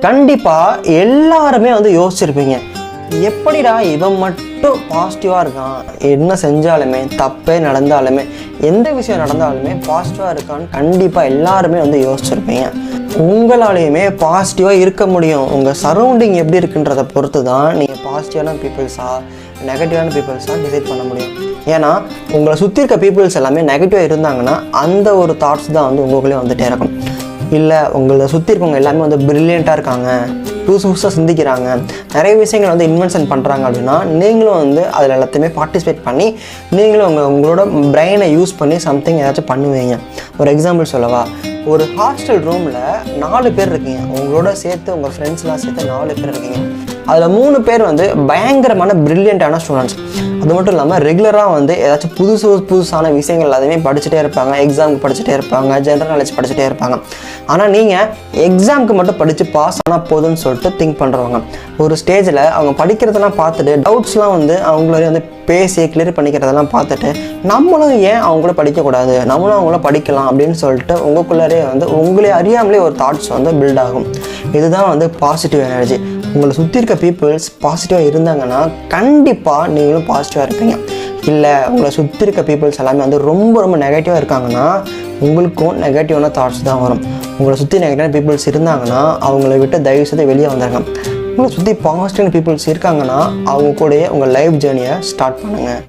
கண்டிப்பாக எல்லாருமே வந்து யோசிச்சிருப்பீங்க, எப்படிடா இவன் மட்டும் பாசிட்டிவாக இருக்கான், என்ன செஞ்சாலுமே தப்பே நடந்தாலுமே எந்த விஷயம் நடந்தாலுமே பாசிட்டிவாக இருக்கான்னு கண்டிப்பாக எல்லாருமே வந்து யோசிச்சிருப்பீங்க. உங்களாலேயுமே பாசிட்டிவாக இருக்க முடியும். உங்கள் சரௌண்டிங் எப்படி இருக்குன்றதை பொறுத்து தான் நீங்கள் பாசிட்டிவான பீப்புள்ஸாக நெகட்டிவான பீப்புள்ஸாக டிசைட் பண்ண முடியும். ஏன்னா உங்களை சுற்றி இருக்க பீப்புள்ஸ் எல்லாமே நெகட்டிவாக இருந்தாங்கன்னா அந்த ஒரு தாட்ஸ் தான் வந்து உங்களுக்குள்ளே வந்துகிட்டே இருக்கும். இல்லை உங்களை சுற்றி இருக்கவங்க எல்லாமே வந்து ப்ரில்லியண்ட்டாக இருக்காங்க, புதுசாக சிந்திக்கிறாங்க, நிறைய விஷயங்கள் வந்து இன்வென்ஷன் பண்ணுறாங்க அப்படின்னா நீங்களும் வந்து அதில் எல்லாத்தையுமே பார்ட்டிசிபேட் பண்ணி நீங்களும் உங்களோட பிரெயினை யூஸ் பண்ணி சம்திங் ஏதாச்சும் பண்ணுவீங்க. ஒரு எக்ஸாம்பிள் சொல்லவா, ஒரு ஹாஸ்டல் ரூமில் 4 பேர் இருக்கீங்க, உங்களோட சேர்த்து உங்கள் ஃப்ரெண்ட்ஸ்லாம் சேர்த்து 4 பேர் இருக்கீங்க. அதில் 3 பேர் வந்து பயங்கரமான ப்ரில்லியண்ட்டான ஸ்டூடெண்ட்ஸ். அது மட்டும் இல்லாமல் ரெகுலராக வந்து ஏதாச்சும் புதுசான விஷயங்கள் எல்லாத்தையுமே படிச்சுட்டே இருப்பாங்க, எக்ஸாமுக்கு படிச்சுட்டே இருப்பாங்க, ஜென்ரல் நாலேஜ் படிச்சுட்டே இருப்பாங்க. ஆனால் நீங்கள் எக்ஸாமுக்கு மட்டும் படித்து பாஸ் ஆனால் போதும்னு சொல்லிட்டு திங்க் பண்ணுறவங்க. ஒரு ஸ்டேஜில் அவங்க படிக்கிறதெல்லாம் பார்த்துட்டு டவுட்ஸ்லாம் வந்து அவங்களே வந்து பேசி கிளியர் பண்ணிக்கிறதெல்லாம் பார்த்துட்டு நம்மளும் ஏன் அவங்கள படிக்கக்கூடாது, நம்மளும் அவங்கள படிக்கலாம் அப்படின்னு சொல்லிட்டு உங்களுக்குள்ளே வந்து உங்களே அறியாமலே ஒரு தாட்ஸ் வந்து பில்ட் ஆகும். இதுதான் வந்து பாசிட்டிவ் எனர்ஜி. உங்களை சுற்றி இருக்க பீப்புள்ஸ் பாசிட்டிவாக இருந்தாங்கன்னா கண்டிப்பாக நீங்களும் பாசிட்டிவாக இருப்பீங்க. இல்லை உங்களை சுற்றி இருக்க பீப்புள்ஸ் எல்லாமே வந்து ரொம்ப நெகட்டிவாக இருக்காங்கன்னா உங்களுக்கும் நெகட்டிவான தாட்ஸ் தான் வரும். உங்களை சுற்றி நெகட்டிவான பீப்புள்ஸ் இருந்தாங்கன்னா அவங்கள விட்டு தயவு செய்து வெளியே வந்துடுங்க. உங்களை சுற்றி பாசிட்டிவான பீப்புள்ஸ் இருக்காங்கன்னா அவங்க கூடயே உங்கள் லைஃப் ஜேர்னியை ஸ்டார்ட் பண்ணுங்கள்.